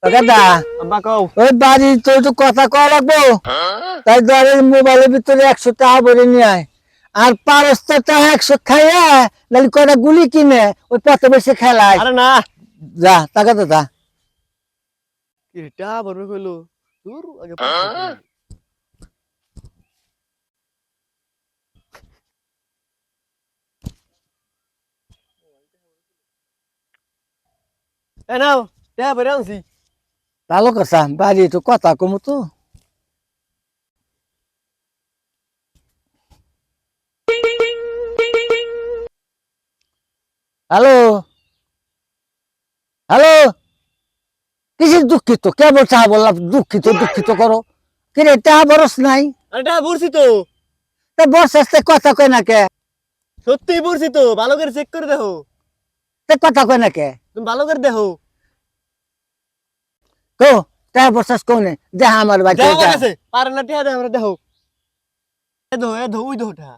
দাদা আব্বা কও ওই বাড়ি তো একটু কথা কওয়া লাগবো তাই ধরে মোবাইলের ভিতরে 100 টাকা ভরে নিয়ে আয় আর 500 টাকা 100 খাইয়া নাহলে কয়টা গুলি কিনে ওই পথে বসে খেলায় আরে না যা টাকা দাদা এটা বড় কইলো দূর আগে এ নাও তে বড় আনছি ভালো কথা বাড়ি তো কথা কমু তো হ্যালো হ্যালো কিসের দুঃখিত কেবল চা বললাম দুঃখিত দুঃখিত করো কিরে টাকা বরস নাই আরে এটা বুঝছি তো তা বস আসতে কথা কয় না কে সত্যি বুঝছি তো ভালো করে চেক করে দেখো তা কথা কয় না কে তুমি ভালো করে দেখো কো টাকা বসাস কোনে দেখা আমার বাড়িতে দেখো কাছে পারে না টিয়া দে আমরা দেখো এ দো ওই দোটা